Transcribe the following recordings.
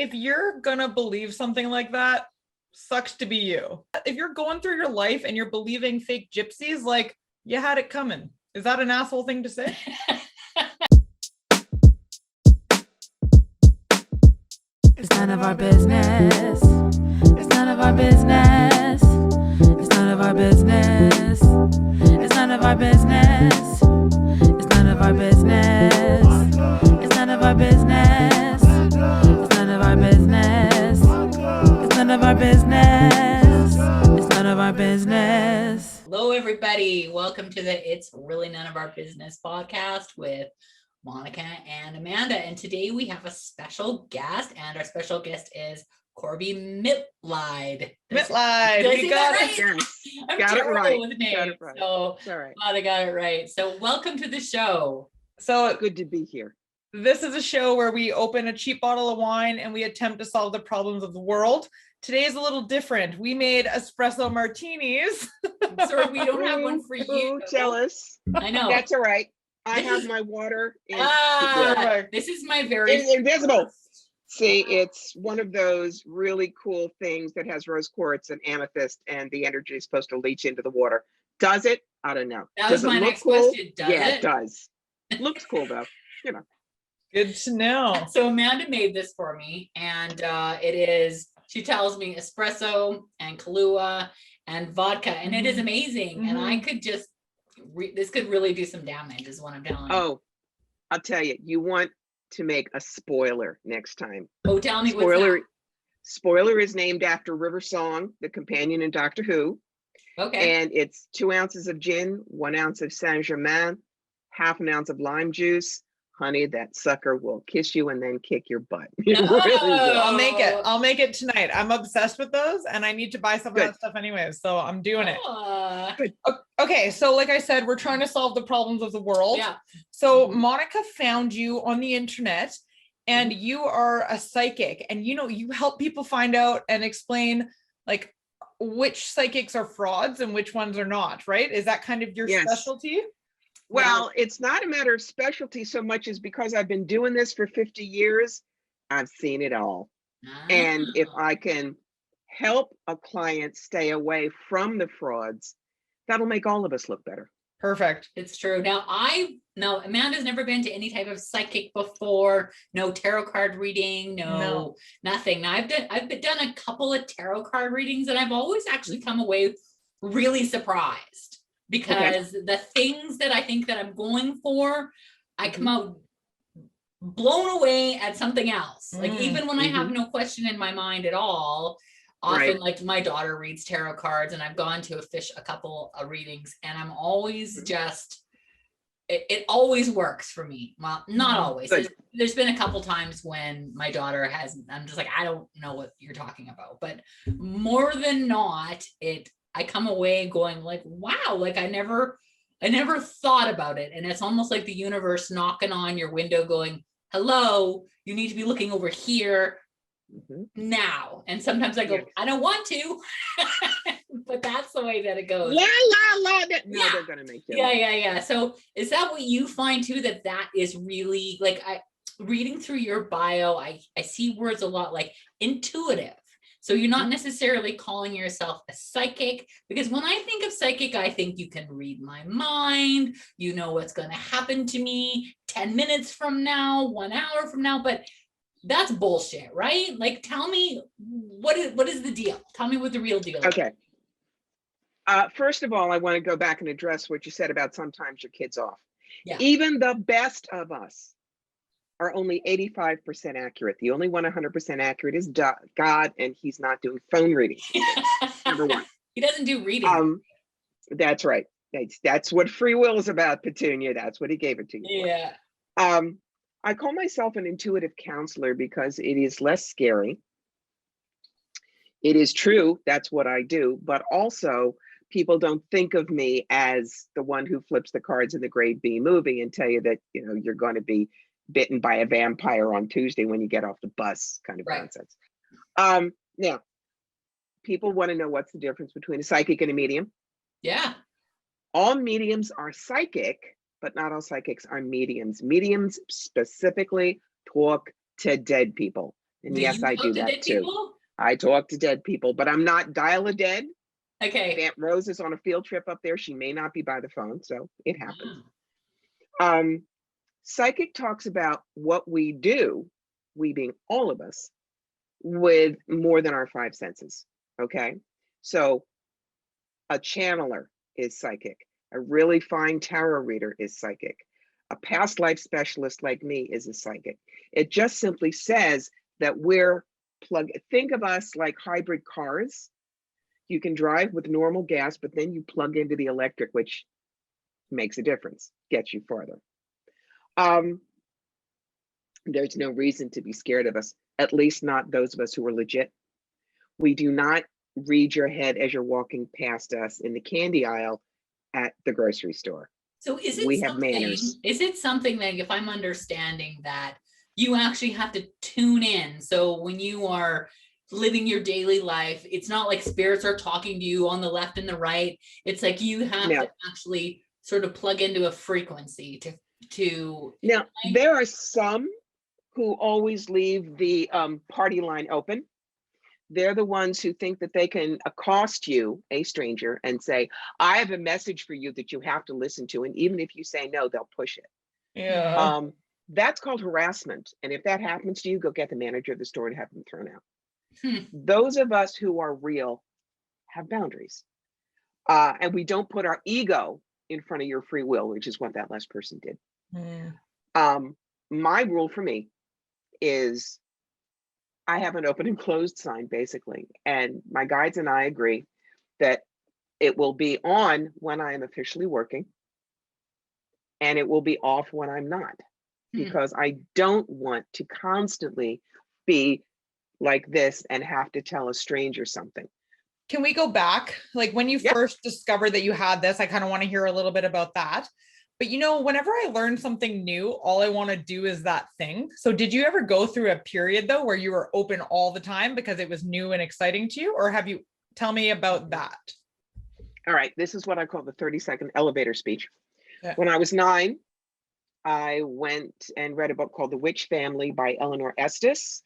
if you're gonna believe something like that, sucks to be you. If you're going through your life and you're believing fake gypsies, like, you had it coming. Is that an asshole thing to say? It's none of our business. It's none of our business. It's none of our business. It's none of our business. It's none of our business. It's none of our business. It's none of our business. It's none of our business. It's none of our business. Hello, everybody. Welcome to the It's Really None of Our Business podcast with Monica and Amanda. And today we have a special guest, and our special guest is Corbie Mitleid. Mitleid. We got it right. I'm got it right. With names, got it right. So all right. glad I got it right. So welcome to the show. So Good to be here. this is a show where we open a cheap bottle of wine and we attempt to solve the problems of the world. Today is a little different. We made espresso martinis. Sorry, we don't have one for you. Ooh, jealous. I know. That's all right. I This have is- my water. This is my very It's invisible. first. See, it's one of those really cool things that has rose quartz and amethyst, and the energy is supposed to leach into the water. Does it? I don't know. That Does was my it look next cool? question. Does Yeah, it? it does. Looks cool though. You know. Good to know. So Amanda made this for me, and it is, she tells me, espresso and Kahlua and vodka, and it is amazing. And I could just, this could really do some damage is what I'm telling you. Oh, I'll tell you. You want to make a spoiler next time. Oh, tell me what's Spoiler. that? Spoiler is named after River Song, the companion in Doctor Who. Okay. And it's 2 ounces of gin, 1 ounce of Saint Germain, half an ounce of lime juice. Honey, that sucker will kiss you and then kick your butt. It No. really will. I'll make it. I'll make it tonight. I'm obsessed with those and I need to buy some of Good. that stuff anyways. So I'm doing it. Ah, Okay, so like I said, we're trying to solve the problems of the world. yeah. So Mhm. Monica found you on the internet and you are a psychic and you help people find out and explain like which psychics are frauds and which ones are not, right? Is that kind of your Yes. specialty? Well, it's not a matter of specialty so much as because I've been doing this for 50 years, I've seen it all. And if Ah. I can help a client stay away from the frauds, that'll make all of us look better. Perfect. It's true. Now Amanda's never been to any type of psychic before. No tarot card reading, No. nothing. Now I've done a couple of tarot card readings and I've always actually come away really surprised because the things that I think that I'm going for, I come out blown away at something else. Like even when I have no question in my mind at all, often Right. like my daughter reads tarot cards and I've gone to a couple of readings and I'm always just, it always works for me. Well, not always. Good. There's been a couple times when my daughter I'm just like, I don't know what you're talking about, but more than not, I come away going like, wow, like I never thought about it. And it's almost like the universe knocking on your window going, hello, you need to be looking over here now. And sometimes I go, Yes. I don't want to, but that's the way that it goes. La la la. No, Yeah. they're gonna make you. Yeah. So is that what you find too, that is really like, reading through your bio, I see words a lot like intuitive. So you're not necessarily calling yourself a psychic, because when I think of psychic, I think you can read my mind, you know what's going to happen to me 10 minutes from now, 1 hour from now, but that's bullshit, right? Like, tell me what is the deal? Tell me what the real deal is. Okay. First of all, I want to go back and address what you said about sometimes your kid's off. Yeah. Even the best of us are only 85% accurate. The only one 100% accurate is God, and he's not doing phone readings. Number one. He doesn't do reading. That's right. That's what free will is about, Petunia. That's what he gave it to you. Yeah. I call myself an intuitive counselor because it is less scary. It is true, that's what I do, but also people don't think of me as the one who flips the cards in the grade B movie and tell you that, you're going to be bitten by a vampire on Tuesday when you get off the bus, kind of Right. nonsense. Now, people want to know what's the difference between a psychic and a medium. Yeah. All mediums are psychic, but not all psychics are mediums. Mediums specifically talk to dead people. And Do yes, you I talk do to that dead too. people? I talk to dead people, but I'm not dial-a-dead. If Okay. Aunt Rose is on a field trip up there, she may not be by the phone, so it happens. Wow. Psychic talks about what we do, we being all of us, with more than our five senses. Okay. So a channeler is psychic. A really fine tarot reader is psychic. A past life specialist like me is a psychic. It just simply says that we're think of us like hybrid cars. You can drive with normal gas, but then you plug into the electric, which makes a difference, gets you farther. There's no reason to be scared of us, at least not those of us who are legit. We do not read your head as you're walking past us in the candy aisle at the grocery store. So We have manners. is it something that, if I'm understanding that, you actually have to tune in? So when you are living your daily life, it's not like spirits are talking to you on the left and the right. It's like you have No. to actually sort of plug into a frequency to Now, there are some who always leave the party line open. They're the ones who think that they can accost you, a stranger, and say, I have a message for you that you have to listen to. And even if you say no, they'll push it. Yeah. That's called harassment. And if that happens to you, go get the manager of the store and have them thrown out. Hmm. Those of us who are real have boundaries. And we don't put our ego in front of your free will, which is what that last person did. My rule for me is I have an open and closed sign, basically. And my guides and I agree that it will be on when I am officially working, and it will be off when I'm not, because I don't want to constantly be like this and have to tell a stranger something. Can we go back? Like when you first discovered that you had this, I kind of want to hear a little bit about that. But you know, whenever I learn something new, all I want to do is that thing. So did you ever go through a period though, where you were open all the time because it was new and exciting to you? Or have you, tell me about that. All right. This is what I call the 30-second elevator speech. Yeah. When I was 9, I went and read a book called The Witch Family by Eleanor Estes.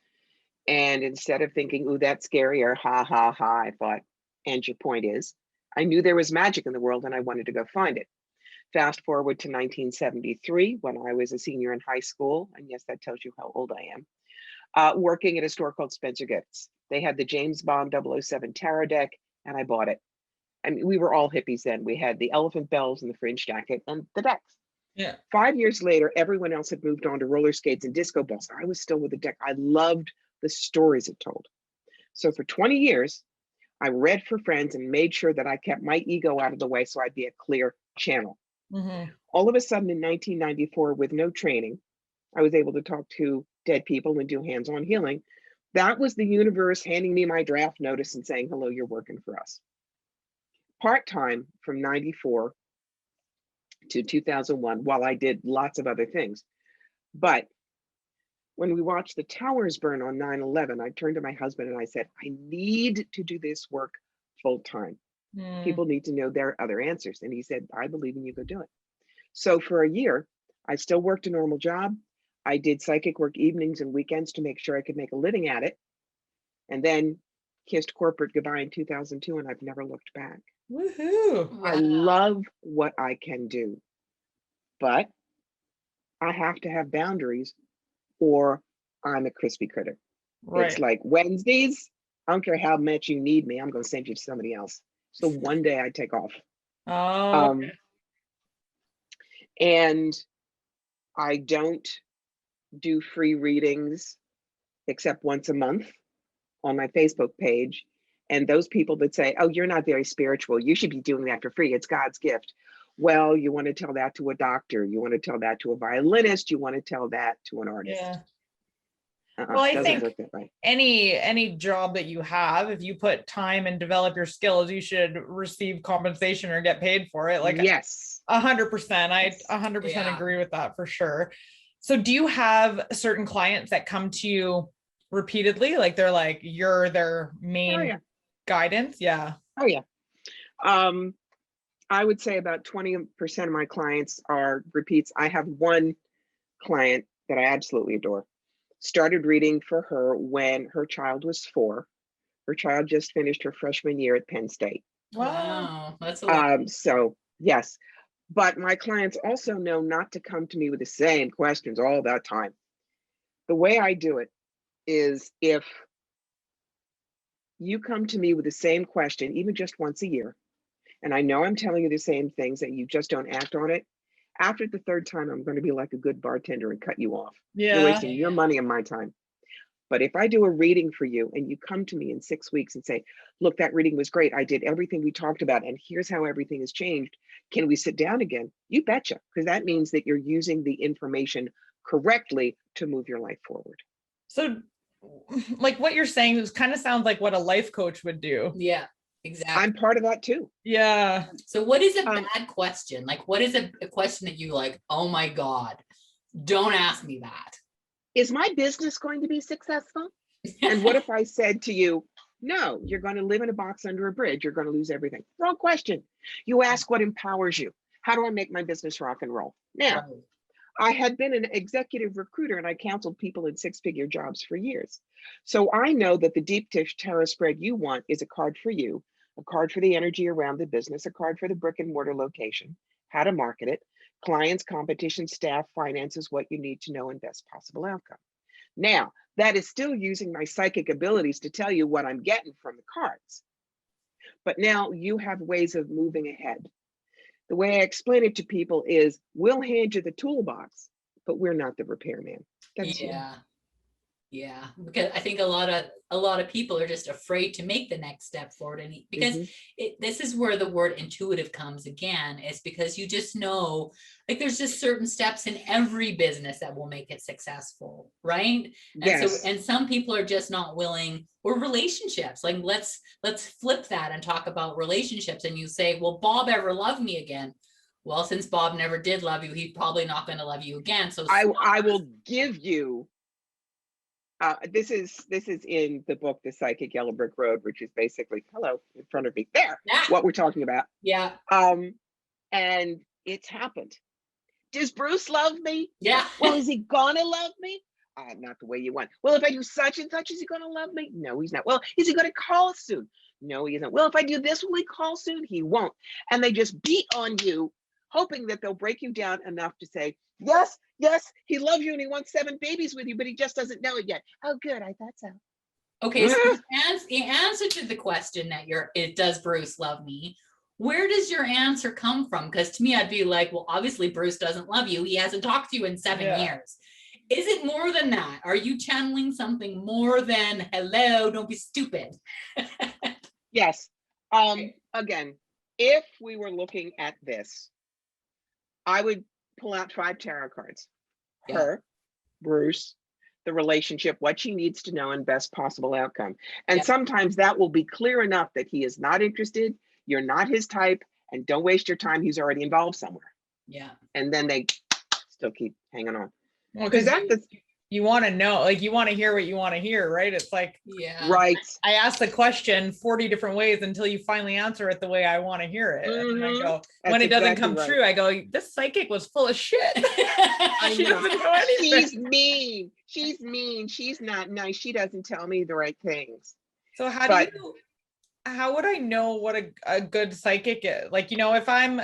And instead of thinking, ooh, that's scary, or ha, ha, ha, I thought, and your point is, I knew there was magic in the world and I wanted to go find it. Fast forward to 1973, when I was a senior in high school, and yes, that tells you how old I am, working at a store called Spencer Gifts. They had the James Bond 007 tarot deck, and I bought it. I mean, we were all hippies then. We had the elephant bells and the fringe jacket and the decks. Yeah. 5 years later, everyone else had moved on to roller skates and disco balls. I was still with the deck. I loved the stories it told. So for 20 years, I read for friends and made sure that I kept my ego out of the way so I'd be a clear channel. All of a sudden in 1994, with no training, I was able to talk to dead people and do hands-on healing. That was the universe handing me my draft notice and saying, hello, you're working for us. Part-time from 94 to 2001, while I did lots of other things. But when we watched the towers burn on 9/11, I turned to my husband and I said, I need to do this work full-time. People need to know there are other answers. And he said, I believe in you, go do it. So for a year, I still worked a normal job. I did psychic work evenings and weekends to make sure I could make a living at it. And then kissed corporate goodbye in 2002, and I've never looked back. Woohoo. Wow. I love what I can do, but I have to have boundaries or I'm a crispy critter. Right. It's like Wednesdays, I don't care how much you need me, I'm going to send you to somebody else. So one day I take off. Oh, And I don't do free readings except once a month on my Facebook page. And those people that say, oh, you're not very spiritual, you should be doing that for free, it's God's gift. Well, you want to tell that to a doctor, you want to tell that to a violinist, you want to tell that to an artist. yeah. Well, I doesn't think work that way. any job that you have, if you put time and develop your skills, you should receive compensation or get paid for it. Like yes, 100%. I Yes. 100% agree with that for sure. So do you have certain clients that come to you repeatedly? Like they're like, you're their main guidance? Yeah. Oh yeah. I would say about 20% of my clients are repeats. I have one client that I absolutely adore. Started reading for her when her child was 4. Her child just finished her freshman year at Penn State. Wow, that's a lot. So yes, but my clients also know not to come to me with the same questions all that time. The way I do it is, if you come to me with the same question, even just once a year, and I know I'm telling you the same things and you just don't act on it, after the 3rd time, I'm going to be like a good bartender and cut you off. You're Yeah. wasting your money and my time. But if I do a reading for you and you come to me in 6 weeks and say, look, that reading was great. I did everything we talked about and here's how everything has changed. Can we sit down again? You betcha, because that means that you're using the information correctly to move your life forward. So like what you're saying is kind of sounds like what a life coach would do. Yeah, exactly. I'm part of that too. Yeah. So what is a bad question? Like, what is a question that you like, oh my God, don't ask me that. Is my business going to be successful? And what if I said to you, no, you're going to live in a box under a bridge. You're going to lose everything. Wrong question. You ask what empowers you. How do I make my business rock and roll? Now, Right. I had been an executive recruiter and I counseled people in 6-figure jobs for years. So I know that the deep dish tarot spread you want is a card for you, a card for the energy around the business, a card for the brick and mortar location, how to market it, clients, competition, staff, finances, what you need to know, and best possible outcome. Now, that is still using my psychic abilities to tell you what I'm getting from the cards. But now you have ways of moving ahead. The way I explain it to people is, we'll hand you the toolbox, but we're not the repairman. That's you. Yeah, because I think a lot of people are just afraid to make the next step forward, and because this is where the word intuitive comes again, is because you just know, like, there's just certain steps in every business that will make it successful, right? And Yes. so, and some people are just not willing, or relationships, like let's flip that and talk about relationships. And you say, will Bob ever love me again? Well, since Bob never did love you, he's probably not going to love you again. So I will give you, this is in the book, The Psychic Yellow Brick Road, which is basically, hello, in front of me there, what we're talking about. Yeah. And it's happened. Does Bruce love me? Yeah. Well, is he gonna love me? Not the way you want. Well, if I do such and such, is he gonna love me? No, he's not. Well, is he gonna call soon? No, he isn't. Well, if I do this, will he call soon? He won't. And they just beat on you, hoping that they'll break you down enough to say, yes, yes, he loves you and he wants 7 babies with you, but he just doesn't know it yet. Oh, good, I thought so. Okay, so the answer to the question that does Bruce love me? Where does your answer come from? Because to me, I'd be like, well, obviously Bruce doesn't love you. He hasn't talked to you in 7 years. Is it more than that? Are you channeling something more than, hello, don't be stupid? Yes. Again, if we were looking at this, I would pull out 5 tarot cards. Her, Bruce, the relationship, what she needs to know, and best possible outcome. And sometimes that will be clear enough that he is not interested, you're not his type, and don't waste your time, he's already involved somewhere. Yeah. And then they still keep hanging on. Well, because you want to know, like, you want to hear what you want to hear, right? It's like, right. I asked the question 40 different ways until you finally answer it the way I want to hear it. And I go, when it doesn't come true, I go, this psychic was full of shit. She doesn't know anything. She's mean. She's mean. She's not nice. She doesn't tell me the right things. So how would I know what a good psychic is? Like, if I'm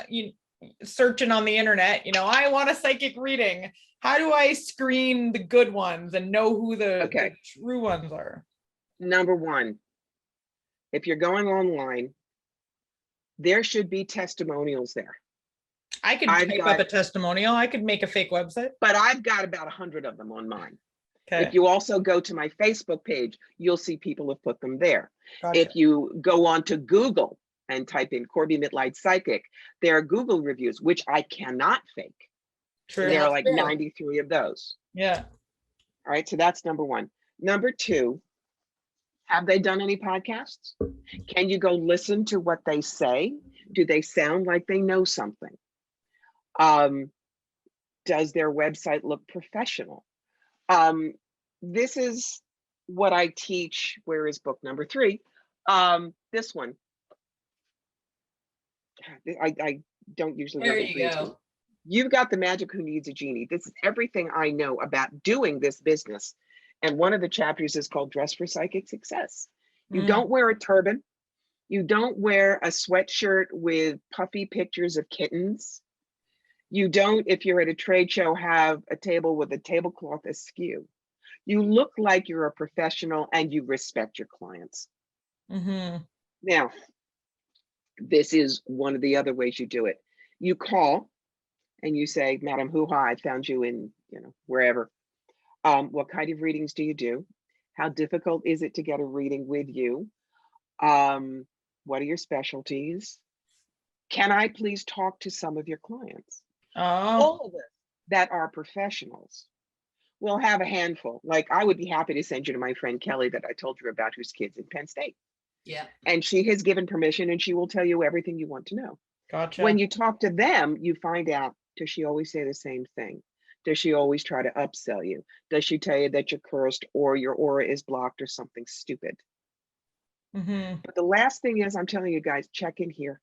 searching on the internet, I want a psychic reading. How do I screen the good ones and know who the true ones are? Number one, if you're going online, there should be testimonials there. I could type up a testimonial. I could make a fake website. But I've got about 100 of them on mine. Okay. If you also go to my Facebook page, you'll see people have put them there. Gotcha. If you go on to Google and type in Corbie Mitleid Psychic, there are Google reviews, which I cannot fake. True. There are like 93 of those. Yeah. All right, so that's number one. Number two, have they done any podcasts? Can you go listen to what they say? Do they sound like they know something? Does their website look professional? This is what I teach. Where is book number 3? This one. I don't usually. There you go. You've got the magic who needs a genie. This is everything I know about doing this business And one of the chapters is called Dress for Psychic Success. You Mm. don't wear a turban. You don't wear a sweatshirt with puffy pictures of kittens. You don't, if you're at a trade show, have a table with a tablecloth askew. You look like you're a professional and you respect your clients. Mm-hmm. Now, this is one of the other ways you do it. You call and you say, Madam Hoo-ha, I found you in, wherever. What kind of readings do you do? How difficult is it to get a reading with you? What are your specialties? Can I please talk to some of your clients? Oh, All of us that are professionals will have a handful. Like, I would be happy to send you to my friend Kelly that I told you about, whose kid's in Penn State. Yeah. And she has given permission and she will tell you everything you want to know. gotcha. When you talk to them, you find out, does she always say the same thing? Does she always try to upsell you? Does she tell you that you're cursed or your aura is blocked or something stupid? Mm-hmm. But the last thing is, I'm telling you guys, check in here.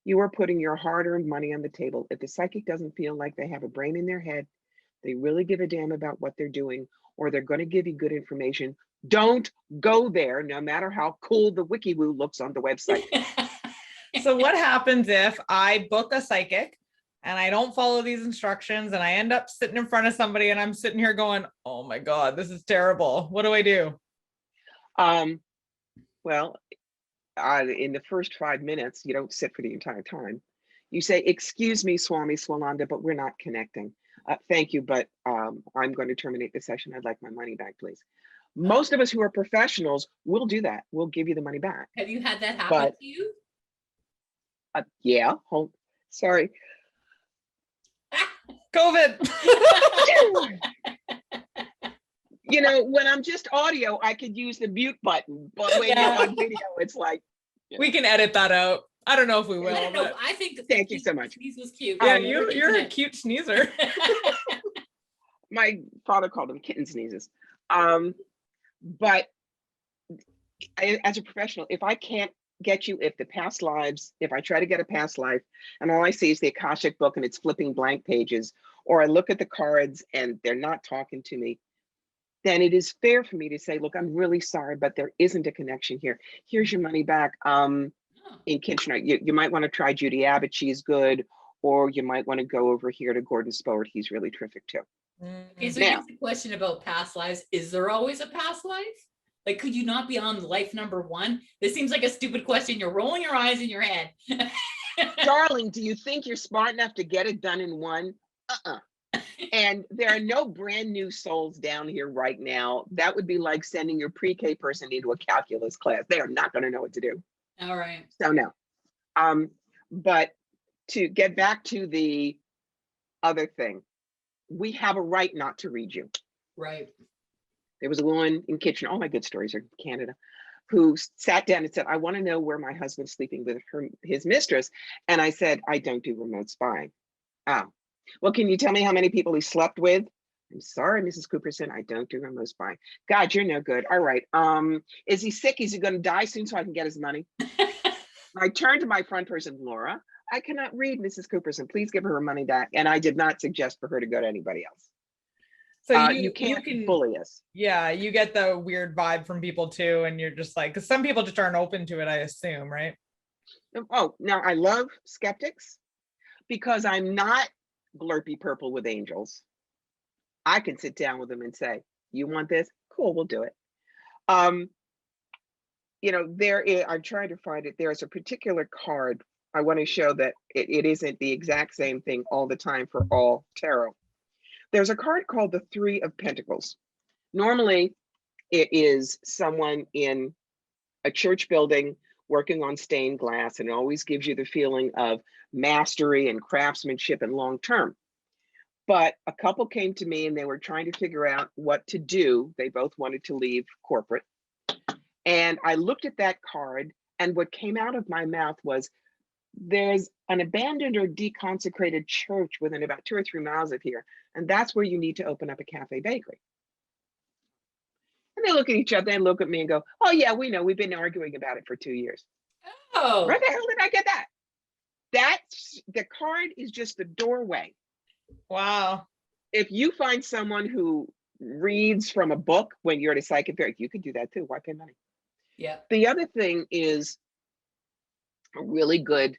You are putting your hard-earned money on the table. If the psychic doesn't feel like they have a brain in their head, they really give a damn about what they're doing, or they're going to give you good information, don't go there, no matter how cool the WikiWoo looks on the website. So what happens if I book a psychic and I don't follow these instructions and I end up sitting in front of somebody and I'm sitting here going, oh my God, this is terrible. What do I do? Well, in the first 5 minutes, you don't sit for the entire time. You say, excuse me, Swami Swalanda, but we're not connecting. Thank you, but I'm going to terminate the session. I'd like my money back, please. Most of us who are professionals will do that. We'll give you the money back. Have you had that happen to you? Yeah, sorry. COVID. When I'm just audio, I could use the mute button, but when Yeah. you're on video, it's like, We can edit that out. I don't know if we will. I don't know. But I think Thank you so much. These was cute. yeah, you're a cute sneezer. My father called them kitten sneezes. But as a professional, if I can't get you, if I try to get a past life and all I see is the Akashic book and it's flipping blank pages, or I look at the cards and they're not talking to me, then it is fair for me to say, look, I'm really sorry, but there isn't a connection here. Here's your money back. In Kitchener, you might want to try Judy Abbott, she's good, or you might want to go over here to Gordon Spowart, he's really terrific too. Okay, so Now- here's the question about past lives. Is there always a past life? Like, could you not be on life number one? This seems like a stupid question. You're rolling your eyes in your head. Darling, do you think you're smart enough to get it done in one? And there are no brand new souls down here right now. That would be like sending your pre-K person into a calculus class. They are not going to know what to do. All right. So no. But to get back to the other thing, we have a right not to read you. Right. There was a woman in Kitchener, all my good stories are in Canada, who sat down and said, I want to know where my husband's sleeping with his mistress. And I said, I don't do remote spying. Well, can you tell me how many people he slept with? I'm sorry, Mrs. Cooperson, I don't do remote spying. God, you're no good. All right. Is he sick? Is he going to die soon so I can get his money? I turned to my front person, Laura, I cannot read Mrs. Cooperson. Please give her money back. And I did not suggest for her to go to anybody else. So you can't bully us. Yeah, you get the weird vibe from people too. And you're just like, because some people just aren't open to it, I assume, right? Oh, now I love skeptics because I'm not blurpy purple with angels. I can sit down with them and say, you want this? Cool, we'll do it. I'm trying to find it. There's a particular card. I want to show that it isn't the exact same thing all the time for all tarot. There's a card called the Three of Pentacles. Normally, it is someone in a church building working on stained glass, and it always gives you the feeling of mastery and craftsmanship and long term. But a couple came to me and they were trying to figure out what to do. They both wanted to leave corporate. And I looked at that card, and what came out of my mouth was, there's an abandoned or deconsecrated church within about 2 or 3 miles of here, and that's where you need to open up a cafe bakery. And they look at each other and look at me and go, oh yeah, we know, we've been arguing about it for 2 years. Oh, Where the hell did I get that? The card is just the doorway. Wow. If you find someone who reads from a book when you're at a psychic fair. You could do that too. Why pay money? Yeah. The other thing is a really good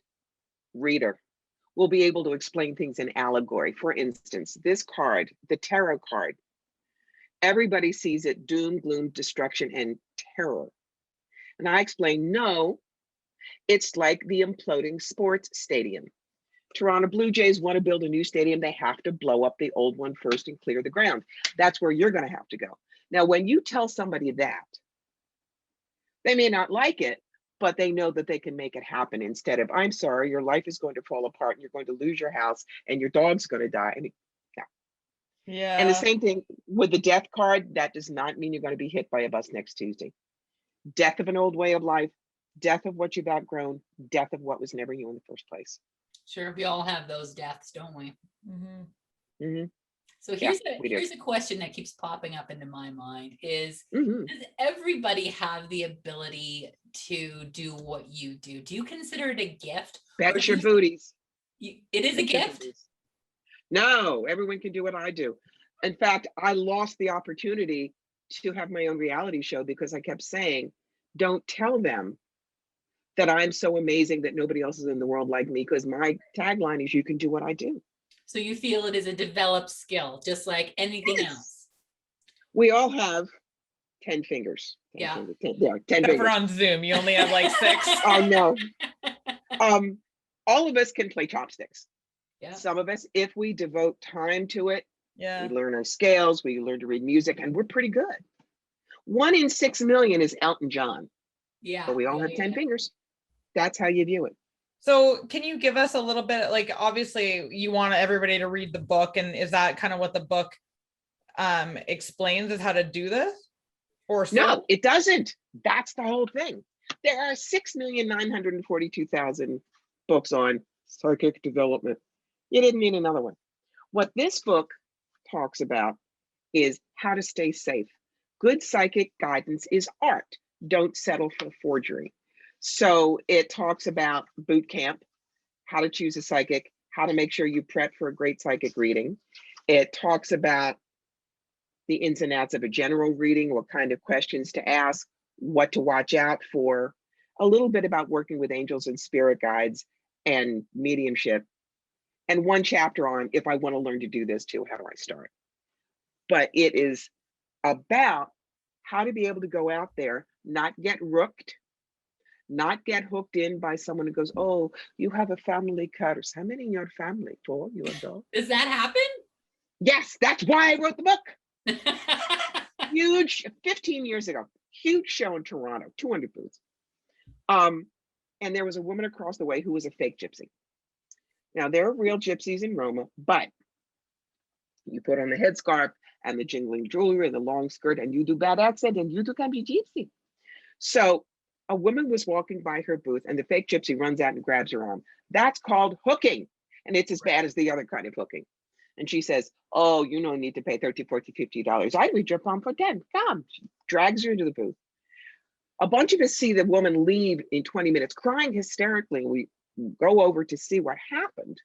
reader will be able to explain things in allegory. For instance, this card, the tarot card, everybody sees it doom, gloom, destruction, and terror. And I explain, no, it's like the imploding sports stadium. Toronto Blue Jays want to build a new stadium. They have to blow up the old one first and clear the ground. That's where you're going to have to go. Now, when you tell somebody that, they may not like it, but they know that they can make it happen instead of, I'm sorry, your life is going to fall apart and you're going to lose your house and your dog's going to die. I mean, Yeah. and the same thing with the death card. That does not mean you're going to be hit by a bus next Tuesday. Death of an old way of life, death of what you've outgrown, death of what was never you in the first place. Sure, we all have those deaths, don't we? Mm-hmm. Mm-hmm. So Yeah, here's a question that keeps popping up into my mind is, Mm-hmm. does everybody have the ability to do what you do? Do you consider it a gift? Or Bet do your you- booties. It is a Bet your gift? booties. No, everyone can do what I do. In fact, I lost the opportunity to have my own reality show because I kept saying, don't tell them that I'm so amazing that nobody else is in the world like me, because my tagline is you can do what I do. So you feel it is a developed skill, just like anything Yes. else? We all have 10 fingers. 10 Yeah. fingers, 10, yeah, 10 Except for fingers. on Zoom, you only have like 6. I know. All of us can play chopsticks. Yeah. Some of us, if we devote time to it, Yeah. we learn our scales, we learn to read music, and we're pretty good. 1 in 6 million is Elton John, Yeah. but we all yeah, have 10 yeah. fingers. That's how you view it. So can you give us a little bit, like, obviously you want everybody to read the book, and is that kind of what the book explains, is how to do this? Or so? No, it doesn't. That's the whole thing. There are 6,942,000 books on psychic development. You didn't need another one. What this book talks about is how to stay safe. Good psychic guidance is art. Don't settle for forgery. So it talks about boot camp, how to choose a psychic, how to make sure you prep for a great psychic reading. It talks about the ins and outs of a general reading, what kind of questions to ask, what to watch out for, a little bit about working with angels and spirit guides and mediumship, and one chapter on, if I want to learn to do this too, how do I start? But it is about how to be able to go out there, not get rooked, not get hooked in by someone who goes, oh, you have a family curse. How many in your family? 4, you adult? Does that happen? Yes, that's why I wrote the book. Huge, 15 years ago, huge show in Toronto, 200 booths. And there was a woman across the way who was a fake gypsy. Now, there are real gypsies in Roma, but you put on the headscarf and the jingling jewelry and the long skirt, and you do bad accent, and you can be gypsy. So a woman was walking by her booth, and the fake gypsy runs out and grabs her arm. That's called hooking, and it's as bad as the other kind of hooking. And she says, oh, you don't need to pay $30, $40, $50. I read your palm for 10. Come. She drags her into the booth. A bunch of us see the woman leave in 20 minutes, crying hysterically. We go over to see what happened.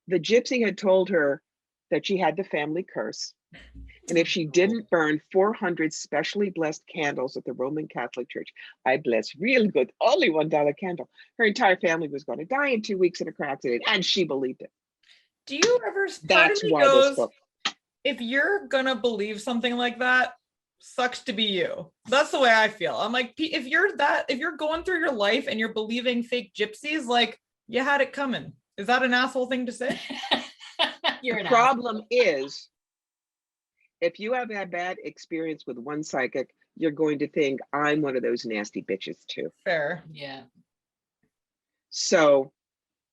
The gypsy had told her that she had the family curse. And if she didn't burn 400 specially blessed candles at the Roman Catholic Church, I bless real good, only $1 candle, her entire family was going to die in 2 weeks in a car accident. And she believed it. Do you ever, part That's of me why this goes, book. if you're gonna believe something like that, sucks to be you. That's the way I feel. I'm like, if you're going through your life and you're believing fake gypsies, like, you had it coming. Is that an asshole thing to say? You're The an problem is, if you have had bad experience with one psychic, you're going to think I'm one of those nasty bitches too. Fair. asshole. Yeah. So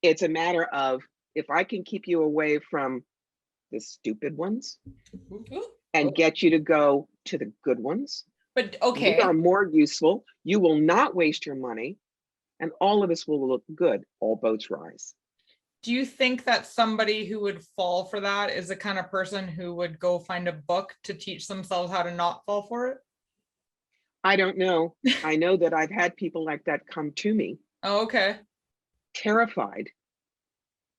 it's a matter of, if I can keep you away from the stupid ones and get you to go to the good ones, But we okay. are more useful. You will not waste your money, and all of us will look good. All boats rise. Do you think that somebody who would fall for that is the kind of person who would go find a book to teach themselves how to not fall for it? I don't know. I know that I've had people like that come to me, Oh, okay. terrified.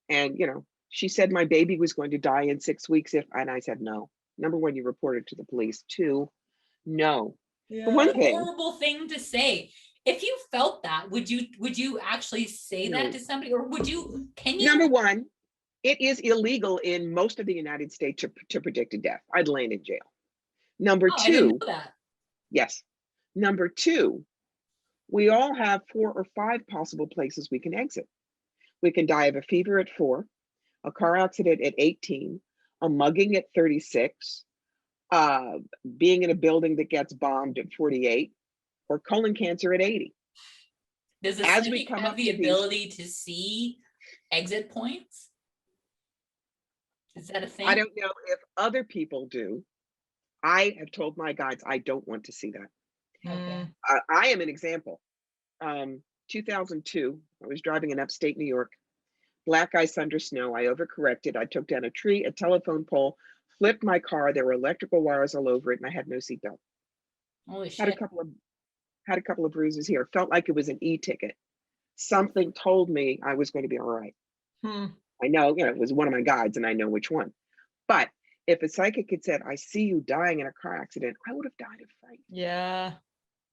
And, she said my baby was going to die in 6 weeks and I said, no. Number one, you report it to the police. Two, no. Yeah. For one What a thing, horrible thing to say. If you felt that, would you actually say No. that to somebody, or can you? number one, it is illegal in most of the United States to predict a death. I'd land in jail. Number Oh, I didn't two, know that. yes. Number two, we all have 4 or 5 possible places we can exit. We can die of a fever at 4, a car accident at 18, a mugging at 36, being in a building that gets bombed at 48, or colon cancer at 80. Does the As we psychic come have up the to these- ability to see exit points? Is that a thing? I don't know if other people do. I have told my guides I don't want to see that. Okay. I am an example. 2002, I was driving in upstate New York. Black ice, thunder, snow. I overcorrected. I took down a tree, a telephone pole, flipped my car. There were electrical wires all over it, and I had no seatbelt. Holy Had a shit. couple of bruises here. Felt like it was an e-ticket. Something told me I was going to be all right. Hmm. I know, it was one of my guides, and I know which one. But if a psychic had said, "I see you dying in a car accident," I would have died of fright. Yeah.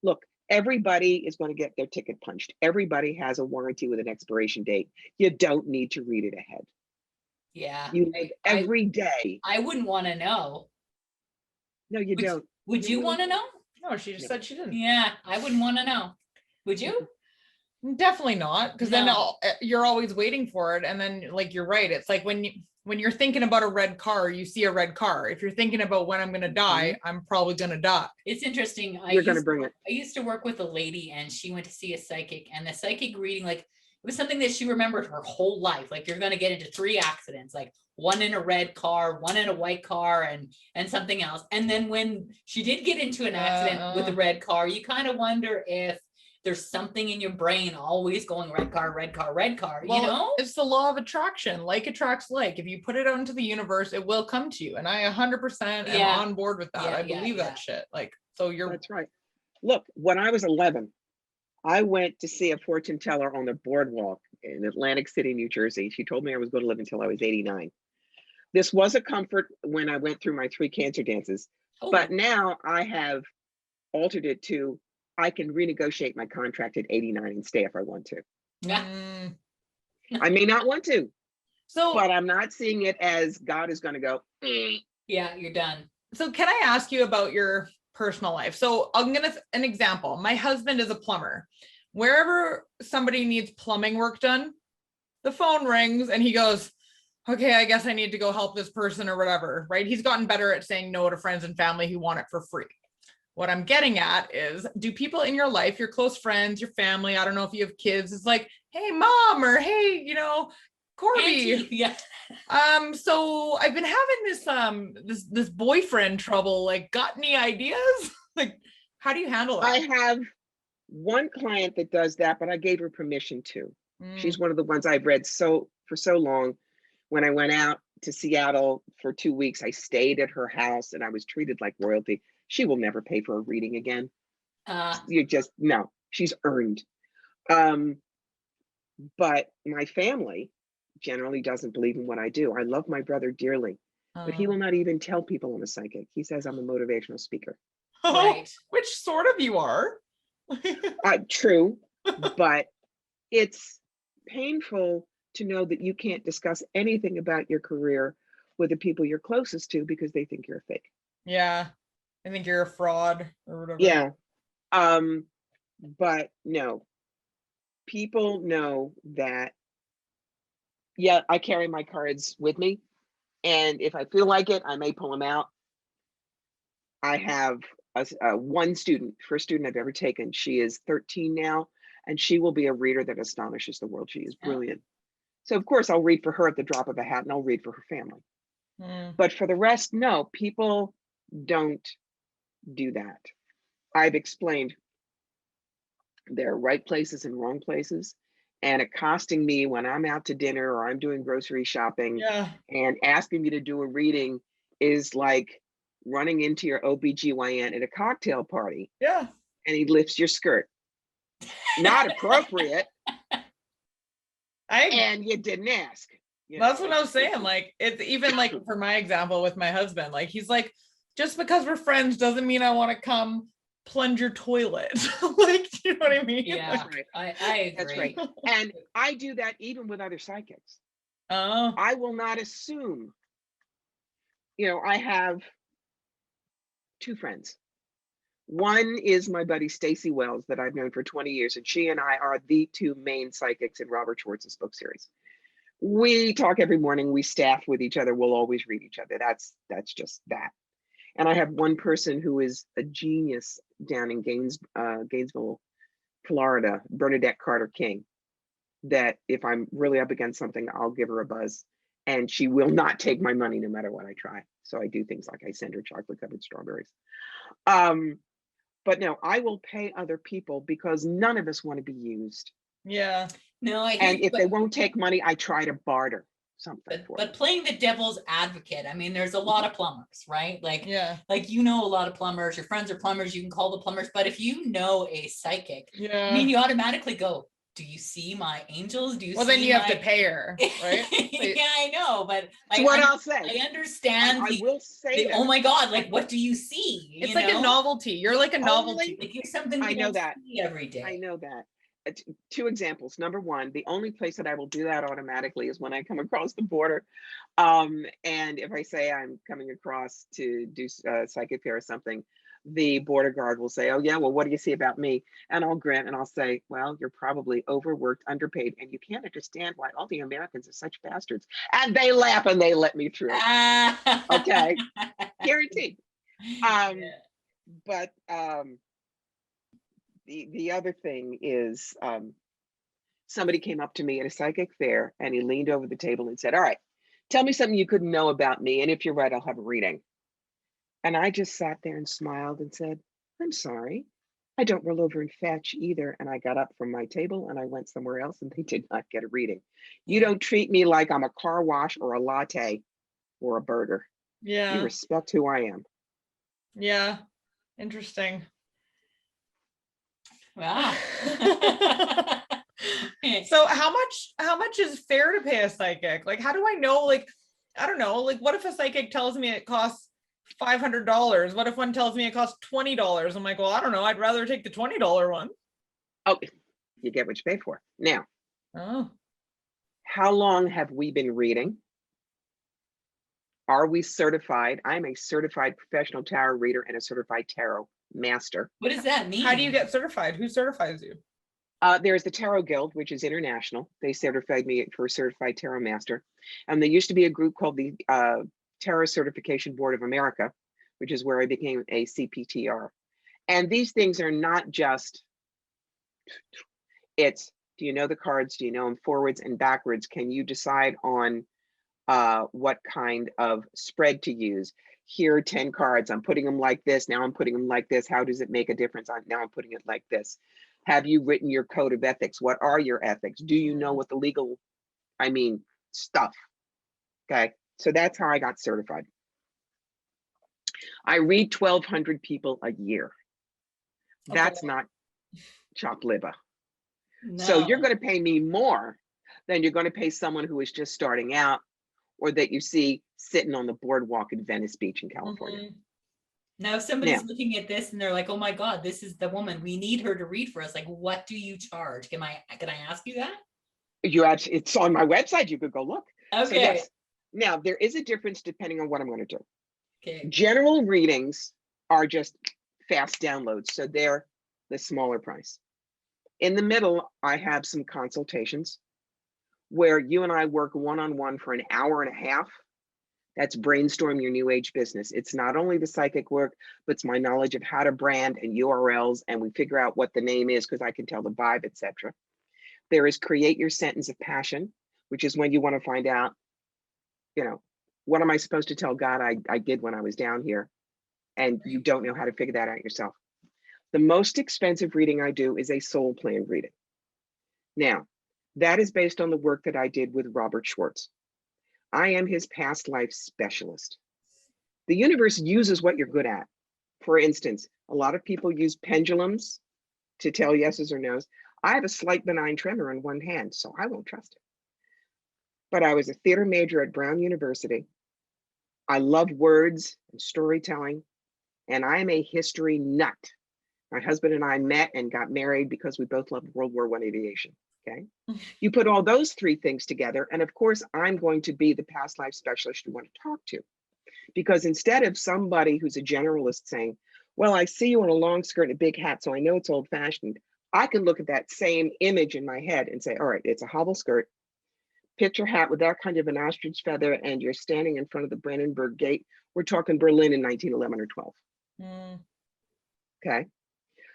Look, everybody is going to get their ticket punched. Everybody has a warranty with an expiration date. You don't need to read it ahead. Yeah. You live every day. I wouldn't want to know. No, you don't. Would you want to know? No, she just No. said she didn't. Yeah, I wouldn't want to know. Would you? Definitely not, because then No. you're always waiting for it, and then like you're right. It's like when you're thinking about a red car, you see a red car. If you're thinking about when I'm going to die, I'm probably going to die. It's interesting. You're going to bring it. I used to work with a lady, and she went to see a psychic, and the psychic reading, like, it was something that she remembered her whole life. Like, you're going to get into 3 accidents, like one in a red car, one in a white car, and something else. And then when she did get into an accident with a red car, you kind of wonder if there's something in your brain always going red car, red car, red car, Well, you know? it's the law of attraction. Like attracts like. If you put it out into the universe, it will come to you. And I 100% am Yeah. on board with that. Yeah, I yeah, believe yeah. that shit. Like, so you're That's right. Look, when I was 11, I went to see a fortune teller on the boardwalk in Atlantic City, New Jersey. She told me I was going to live until I was 89. This was a comfort when I went through my 3 cancer dances, Oh, but now I have altered it to I can renegotiate my contract at 89 and stay if I want to. yeah. Mm. I may not want to, So but I'm not seeing it as God is going to go. Yeah, you're done. So can I ask you about your personal life? So I'm gonna an example. My husband is a plumber. Wherever somebody needs plumbing work done, the phone rings and he goes, "Okay, I guess I need to go help this person or whatever." Right? He's gotten better at saying no to friends and family who want it for free. What I'm getting at is, do people in your life, your close friends, your family, I don't know if you have kids, it's like, "Hey mom," or "Hey, Corbie." Auntie, yeah. So I've been having this boyfriend trouble. Like, got any ideas? Like, how do you handle I that? have one client that does that, but I gave her permission to. Mm. She's one of the ones I've read for so long. When I went out to Seattle for 2 weeks, I stayed at her house and I was treated like royalty. She will never pay for a reading again. No, she's earned. But my family generally doesn't believe in what I do. I love my brother dearly, but he will not even tell people I'm a psychic. He says I'm a motivational speaker. Right. Which sort of you are. True, but it's painful to know that you can't discuss anything about your career with the people you're closest to because they think you're a fake. Yeah. I think you're a fraud or whatever. Yeah. But no, people know that, yeah, I carry my cards with me. And if I feel like it, I may pull them out. I have one student, first student I've ever taken. She is 13 now, and she will be a reader that astonishes the world. She is brilliant. So of course I'll read for her at the drop of a hat, and I'll read for her family. Mm. But for the rest, no, people don't do that. I've explained there are right places and wrong places, and accosting me when I'm out to dinner or I'm doing grocery shopping Yeah. and asking me to do a reading is like running into your OBGYN at a cocktail party Yeah. and he lifts your skirt. Not appropriate. And you didn't ask. That's what I was saying. Like, it's even like for my example with my husband, like he's like, just because we're friends doesn't mean I want to come plunge your toilet. Like, do you know what I mean? Yeah, That's right. I agree. That's right. And I do that even with other psychics. Oh, I will not assume, I have two friends. One is my buddy Stacy Wells that I've known for 20 years, and she and I are the two main psychics in Robert Schwartz's book series. We talk every morning, we staff with each other, we'll always read each other. That's just that. And I have one person who is a genius down in Gainesville, Florida, Bernadette Carter King, that if I'm really up against something, I'll give her a buzz, and she will not take my money no matter what I try. So I do things like I send her chocolate covered strawberries. But no, I will pay other people because none of us want to be used. yeah. No, I hear And you, if they won't take money, I try to barter something for but them. playing the devil's advocate, I mean, there's a lot of plumbers, right? Like, Yeah. like, a lot of plumbers, your friends are plumbers, you can call the plumbers, but if you know a psychic, Yeah. I mean, you automatically go, do you see my angels? Do you Well, see then you have to my-" pay her, right? Yeah, I know, but That's what I'll say. I understand I will say that. oh my God, like, what do you see? It's You like a know? novelty. You're like a novelty. Like, you're something I you know don't that. see every day. I know that. Two examples. Number one, the only place that I will do that automatically is when I come across the border. And if I say I'm coming across to do psychic fair or something, the border guard will say, oh yeah, well, what do you see about me? And I'll grant and I'll say, well, you're probably overworked, underpaid, and you can't understand why all the Americans are such bastards. And they laugh and they let me through. Okay, guaranteed. Yeah. But the other thing is somebody came up to me at a psychic fair and he leaned over the table and said, all right, tell me something you couldn't know about me, and if you're right, I'll have a reading. And I just sat there and smiled and said, I'm sorry, I don't roll over and fetch either. And I got up from my table and I went somewhere else and they did not get a reading. You don't treat me like I'm a car wash or a latte or a burger. Yeah. You respect who I am. Yeah. Interesting. Wow. So how much is fair to pay a psychic? Like, how do I know? Like, I don't know. Like, what if a psychic tells me it costs $500? What if one tells me it costs $20? I'm like, well, I don't know. I'd rather take the $20 one. Oh, you get what you pay for. Now, Oh, how long have we been reading? Are we certified? I'm a certified professional tarot reader and a certified tarot master. What does that mean? how do you get certified? Who certifies you? There's the Tarot Guild, which is international. They certified me for certified tarot master. And there used to be a group called the Tarot Certification Board of America, which is where I became a CPTR. And these things are not just, it's, do you know the cards? Do you know them forwards and backwards? Can you decide on what kind of spread to use? Here are 10 cards. I'm putting them like this. Now I'm putting them like this. How does it make a difference? Now I'm putting it like this. Have you written your code of ethics? What are your ethics? Do you know what the legal, stuff? Okay, so that's how I got certified. I read 1,200 people a year. That's not chopped liver. No. So you're going to pay me more than you're going to pay someone who is just starting out, or that you see sitting on the boardwalk in Venice Beach in California. Mhm. Now, if somebody's looking at this and they're like, oh my God, this is the woman, we need her to read for us. Like, what do you charge? Can I ask you that? It's on my website. You could go look. Okay. So yes. Now, there is a difference depending on what I'm going to do. Okay. General readings are just fast downloads, so they're the smaller price. In the middle, I have some consultations where you and I work one-on-one for an hour and a half. That's brainstorm your new age business. It's not only the psychic work, but it's my knowledge of how to brand and URLs, and we figure out what the name is because I can tell the vibe, etc. There is create your sentence of passion, which is when you want to find out, what am I supposed to tell God I did when I was down here? And you don't know how to figure that out yourself. The most expensive reading I do is a soul plan reading. Now, that is based on the work that I did with Robert Schwartz. I am his past life specialist. The universe uses what you're good at. For instance, a lot of people use pendulums to tell yeses or nos. I have a slight benign tremor in one hand, so I won't trust it. but I was a theater major at Brown University. I love words and storytelling, and I'm a history nut. My husband and I met and got married because we both loved World War I aviation. Okay. You put all those three things together, and of course, I'm going to be the past life specialist you want to talk to. Because instead of somebody who's a generalist saying, well, I see you in a long skirt and a big hat, so I know it's old fashioned, I can look at that same image in my head and say, all right, it's a hobble skirt, picture hat with that kind of an ostrich feather, and you're standing in front of the Brandenburg Gate. We're talking Berlin in 1911 or 12. Okay.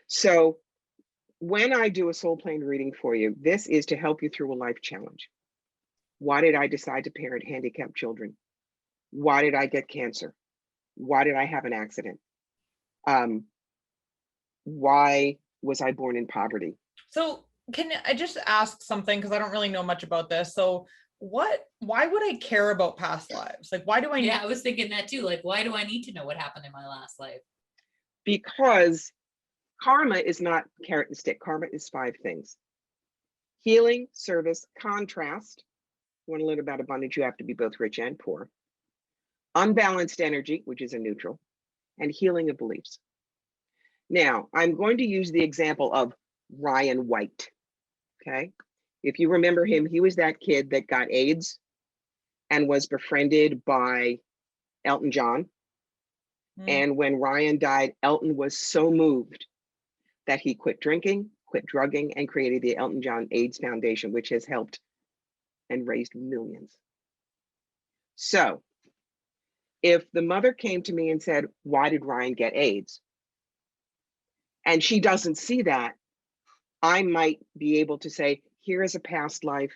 So when I do a soul plane reading for you, this is to help you through a life challenge. Why did I decide to parent handicapped children? Why did I get cancer? Why did I have an accident? Why was I born in poverty? So can I just ask something, because I don't really know much about this. So why would I care about past lives? Like, why do I Yeah, I was thinking that too. Like, why do I need to know what happened in my last life? Because karma is not carrot and stick. Karma is 5 things: healing, service, contrast. You want to learn about abundance, you have to be both rich and poor. Unbalanced energy, which is a neutral, and healing of beliefs. Now, I'm going to use the example of Ryan White. Okay. If you remember him, he was that kid that got AIDS and was befriended by Elton John. And when Ryan died, Elton was so moved that he quit drinking, quit drugging, and created the Elton John AIDS Foundation, which has helped and raised millions. So if the mother came to me and said, why did Ryan get AIDS? And she doesn't see that, I might be able to say, here is a past life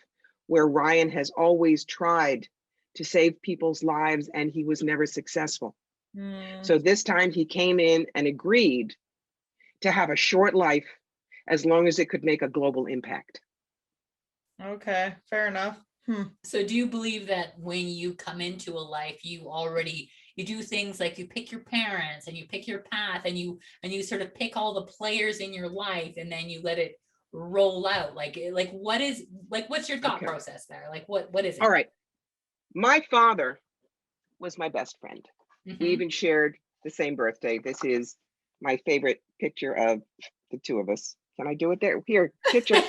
where Ryan has always tried to save people's lives and he was never successful. So this time he came in and agreed to have a short life as long as it could make a global impact. Okay, fair enough. So do you believe that when you come into a life, you do things like you pick your parents and you pick your path and you sort of pick all the players in your life and then you let it roll out? Like what's your thought process there? Like what is it? All right. My father was my best friend. We even shared the same birthday. This is my favorite picture of the two of us. Can I do it there? Here, picture.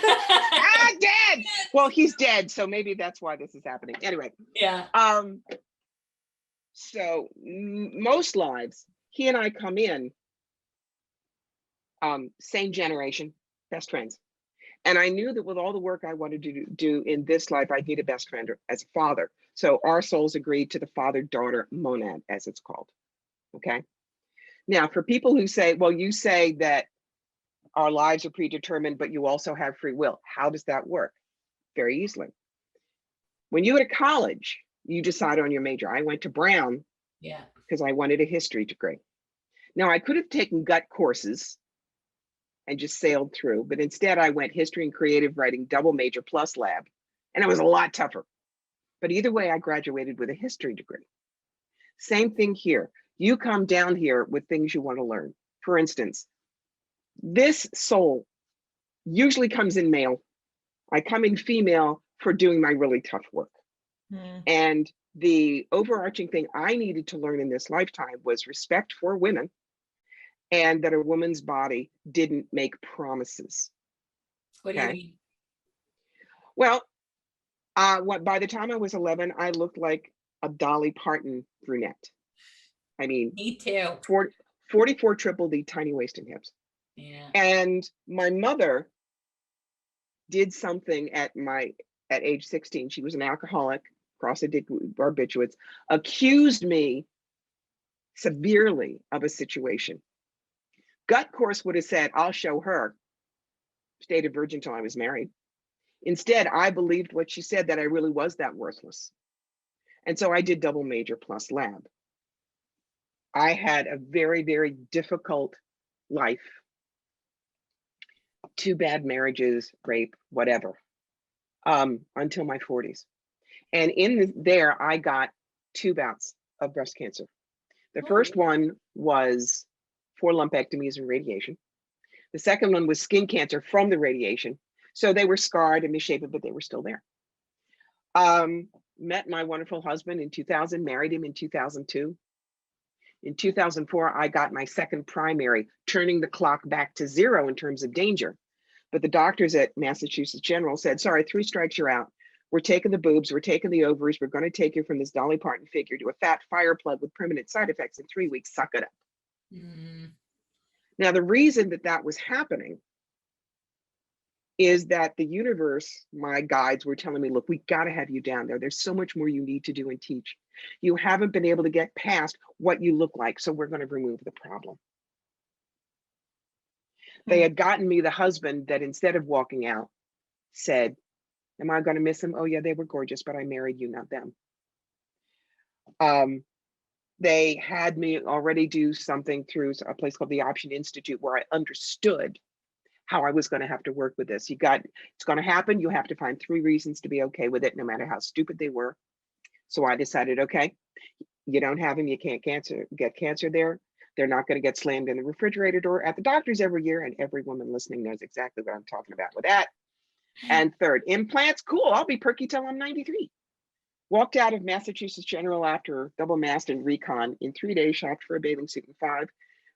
Dead. Well, he's dead, so maybe that's why this is happening. Anyway. Yeah. So most lives, he and I come in, same generation, best friends. And I knew that with all the work I wanted to do in this life, I'd need a best friend as a father. So our souls agreed to the father-daughter monad, as it's called. Okay. Now, for people who say, well, you say that our lives are predetermined, but you also have free will. How does that work? Very easily. When you go to college, you decide on your major. I went to Brown because I wanted a history degree. Now, I could have taken gut courses and just sailed through, but instead I went history and creative writing, double major plus lab, and it was a lot tougher. But either way, I graduated with a history degree. Same thing here. You come down here with things you want to learn. For instance, this soul usually comes in male. I come in female for doing my really tough work. And the overarching thing I needed to learn in this lifetime was respect for women and that a woman's body didn't make promises. What do you mean? Well, by the time I was 11, I looked like a Dolly Parton brunette. I mean, me too. 44 triple D, tiny waist and hips. Yeah. And my mother did something at age 16. She was an alcoholic, cross-addicted barbiturates, accused me severely of a situation. Gut course would have said, I'll show her. Stayed a virgin till I was married. Instead, I believed what she said, that I really was that worthless. And so I did double major plus lab. I had a very, very difficult life. 2 bad marriages, rape, whatever, until my 40s. And in there, I got 2 bouts of breast cancer. The first one was 4 lumpectomies and radiation. The second one was skin cancer from the radiation. So they were scarred and misshapen, but they were still there. Met my wonderful husband in 2000, married him in 2002. In 2004, I got my second primary, turning the clock back to 0 in terms of danger. But the doctors at Massachusetts General said, sorry, 3 strikes, you're out. We're taking the boobs, we're taking the ovaries, we're going to take you from this Dolly Parton figure to a fat fire plug with permanent side effects in 3 weeks. Suck it up. Now, the reason that that was happening is that the universe, my guides were telling me, look, we got to have you down there. There's so much more you need to do and teach. You haven't been able to get past what you look like, so we're going to remove the problem. They had gotten me the husband that instead of walking out said, am I going to miss him? Oh yeah, they were gorgeous, but I married you, not them. They had me already do something through a place called the Option Institute where I understood how I was going to have to work with this. It's going to happen. You have to find 3 reasons to be okay with it, no matter how stupid they were. So I decided, okay, you don't have him, you can't get cancer there. They're not going to get slammed in the refrigerator door at the doctor's every year. And every woman listening knows exactly what I'm talking about with that. And third, implants, cool. I'll be perky till I'm 93. Walked out of Massachusetts General after double masked and recon in 3 days, shopped for a bathing suit in 5.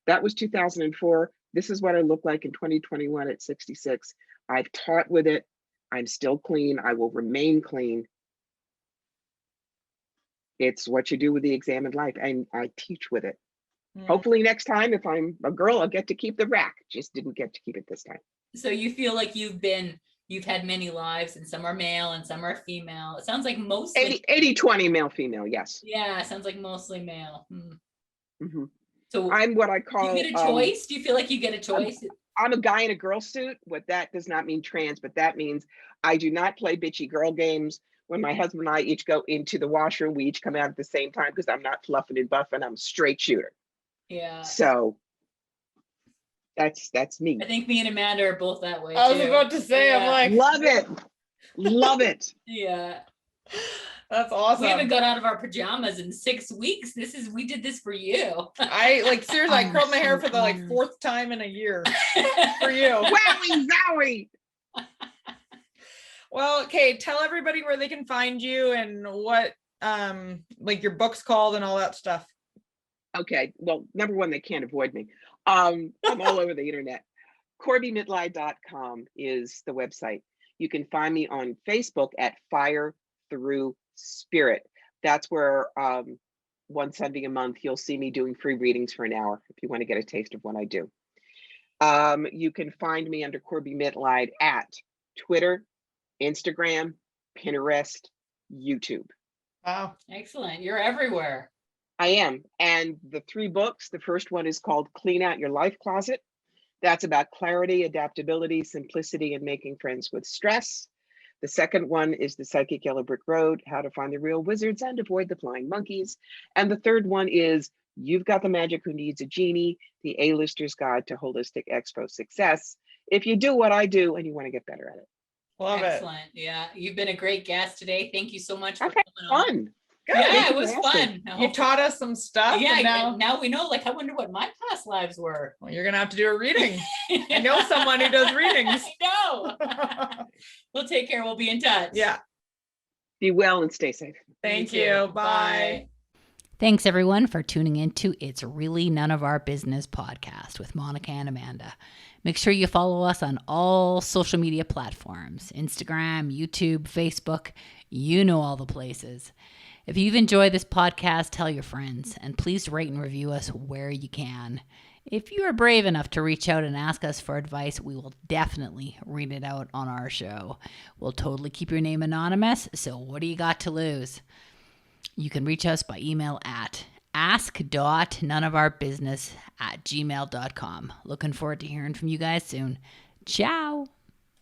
That was 2004. This is what I look like in 2021 at 66. I've taught with it. I'm still clean. I will remain clean. It's what you do with the examined life, and I teach with it. Hopefully next time, if I'm a girl, I'll get to keep the rack. Just didn't get to keep it this time. So you feel like you've had many lives, and some are male and some are female. It sounds like mostly 80-20 male female. Yes. Yeah, it sounds like mostly male. Mm-hmm. So I'm what I call. Do you get a choice? Do you feel like you get a choice? I'm a guy in a girl suit. What that does not mean trans, but that means I do not play bitchy girl games. When my husband and I each go into the washroom, we each come out at the same time because I'm not fluffing and buffing. I'm a straight shooter. Yeah. So that's me. I think me and Amanda are both that way. I was about to say, yeah. I'm like, love it. Love it. Yeah. That's awesome. We haven't got out of our pajamas in 6 weeks. We did this for you. I like seriously, I curled my hair for the like 4th time in a year for you. Wowie zowie. Well, okay, tell everybody where they can find you and what like your book's called and all that stuff. Okay, well, number one, they can't avoid me. I'm all over the internet. CorbieMitleid.com is the website. You can find me on Facebook at Fire Through Spirit. That's where one Sunday a month, you'll see me doing free readings for an hour if you want to get a taste of what I do. You can find me under Corbie Mitleid at Twitter, Instagram, Pinterest, YouTube. Wow. Excellent. You're everywhere. I am. And the 3 books, the first one is called Clean Out Your Life Closet. That's about clarity, adaptability, simplicity, and making friends with stress. The second one is The Psychic Yellow Brick Road, How to Find the Real Wizards and Avoid the Flying Monkeys. And the third one is You've Got the Magic Who Needs a Genie, The A-Lister's Guide to Holistic Expo Success. If you do what I do and you want to get better at it. Love Excellent. Yeah. You've been a great guest today. Thank you so much for Okay, coming on. fun. Good. Yeah, it was fun. You taught us some stuff. Yeah, and now we know. Like, I wonder what my past lives were. well, you're gonna have to do a reading. I know someone who does readings. I know. We'll take care. We'll be in touch. Yeah. Be well and stay safe. Thank too. you. Bye. Thanks, everyone, for tuning in to It's Really None of Our Business podcast with Monica and Amanda. Make sure you follow us on all social media platforms, Instagram, YouTube, Facebook, you know all the places. If you've enjoyed this podcast, tell your friends, and please rate and review us where you can. If you are brave enough to reach out and ask us for advice, we will definitely read it out on our show. We'll totally keep your name anonymous, so what do you got to lose? You can reach us by email at ask.noneofourbusiness@gmail.com. Looking forward to hearing from you guys soon. Ciao.